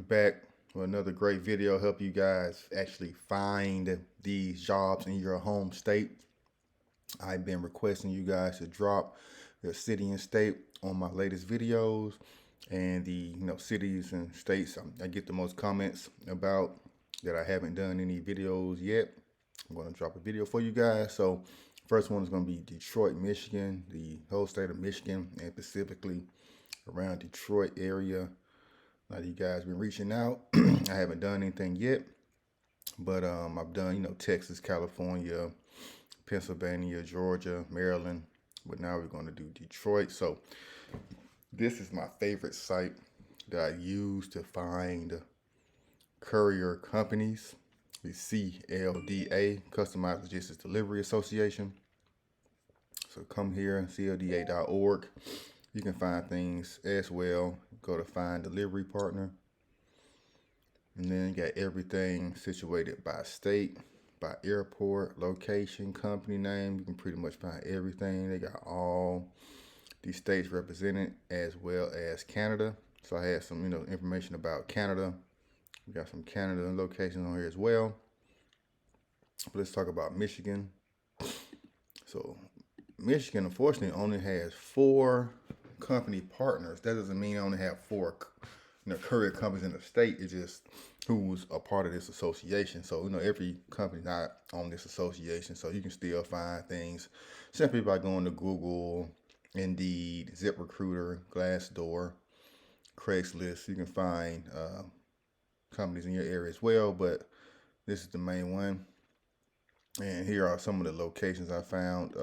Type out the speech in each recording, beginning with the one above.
back with another great video. Help you guys actually find these jobs in your home state. I've been requesting you guys to drop your city and state on my latest videos, and the cities and states I get the most comments about that I haven't done any videos yet. I'm going to drop a video for you guys. So first one is going to be Detroit, Michigan, the whole state of Michigan, and specifically around Detroit area. A lot of you guys been reaching out. I haven't done anything yet, but I've done Texas, California, Pennsylvania, Georgia, Maryland, but now we're going to do Detroit. So this is my favorite site that I use to find courier companies. The CLDA, Customized Logistics Delivery Association. So come here, CLDA.org. You can find things as well. Go to find delivery partner. And then you got everything situated by state, by airport, location, company name. You can pretty much find everything. They got all these states represented as well as Canada. So I had some information about Canada. We got some Canada locations on here as well. But let's talk about Michigan. So Michigan, unfortunately, only has 4 company partners. That doesn't mean I only have 4 courier companies in the state. It's just who's a part of this association. So every company not on this association. So you can still find things simply by going to Google, Indeed, ZipRecruiter, Glassdoor, Craigslist. You can find companies in your area as well, but this is the main one. And here are some of the locations I found.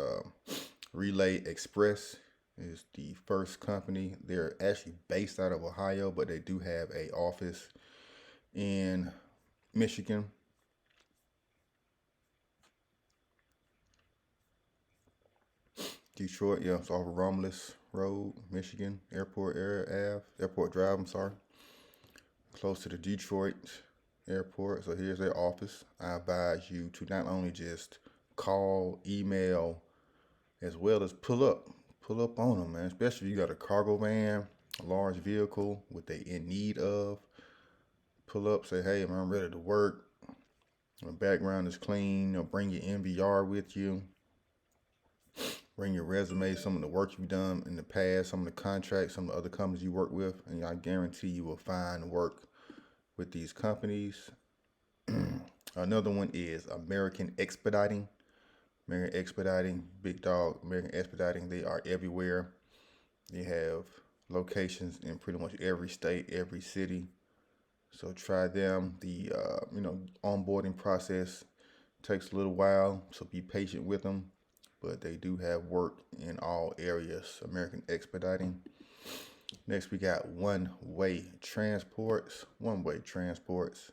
Relay Express is the first company. They're actually based out of Ohio, but they do have an office in Michigan. Detroit, yeah, it's off of Romulus Road, Michigan, Airport Drive, I'm sorry. Close to the Detroit airport. So here's their office. I advise you to not only just call, email, as well as pull up on them, man. Especially if you got a cargo van, a large vehicle, what they in need of. Pull up, say, hey, man, I'm ready to work. My background is clean. Bring your NVR with you. Bring your resume, some of the work you've done in the past, some of the contracts, some of the other companies you work with, and I guarantee you will find work with these companies. Another one is American Expediting. American Expediting, big dog, American Expediting, they are everywhere. They have locations in pretty much every state, every city. So try them. The onboarding process takes a little while, so be patient with them. But they do have work in all areas. American Expediting. Next, we got One-Way Transports. One-Way Transports.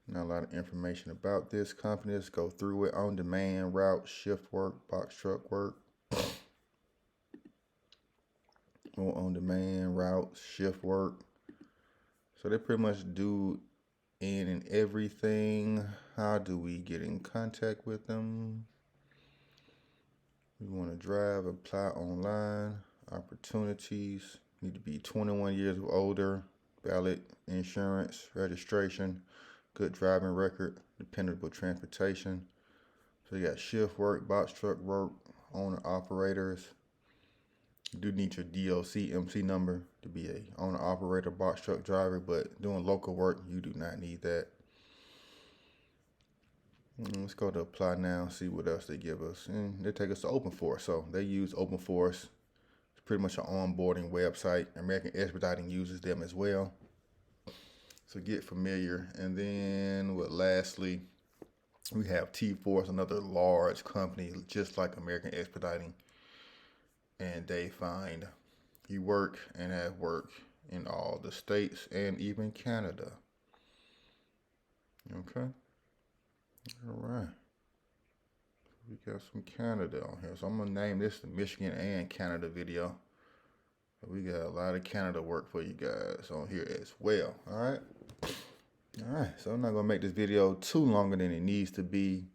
Not a lot of information about this company. Let's go through it. On-demand, route, shift work, box truck work. More on-demand, route, shift work. So they pretty much do any and everything. How do we get in contact with them? We want to drive, apply online. Opportunities. Need to be 21 years or older. Valid insurance, registration, good driving record, dependable transportation. So you got shift work, box truck work, owner operators. You do need your DOC MC number to be a owner operator box truck driver, but doing local work, you do not need that. Let's go to apply now, see what else they give us. And they take us to OpenForce. So they use OpenForce. It's pretty much an onboarding website. American Expediting uses them as well. So get familiar. And then lastly, we have TForce, another large company just like American Expediting. And they find you work and have work in all the states and even Canada. Okay. All right. We got some Canada on here. So I'm going to name this the Michigan and Canada video. We got a lot of Canada work for you guys on here as well. All right. All right. So I'm not going to make this video too longer than it needs to be.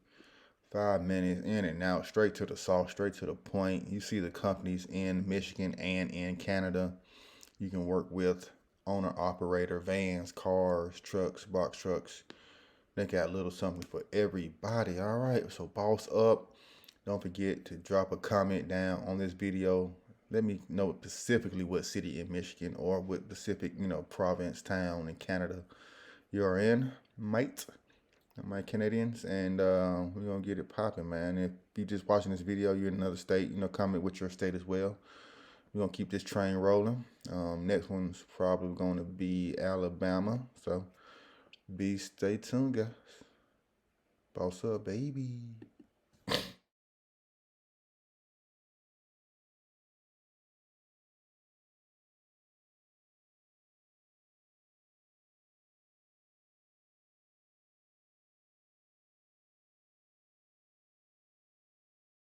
5 minutes in and out, straight to the sauce, straight to the point. You see the companies in Michigan and in Canada. You can work with owner operator, vans, cars, trucks, box trucks. They got a little something for everybody. All right, so boss up. Don't forget to drop a comment down on this video. Let me know specifically what city in Michigan or what specific, province, town in Canada you're in, mate. My Canadians, and we're gonna get it popping, man. If you just watching this video, you're in another state, comment with your state as well. We're gonna keep this train rolling. Next one's probably gonna be Alabama, so stay tuned, guys. Boss up, baby.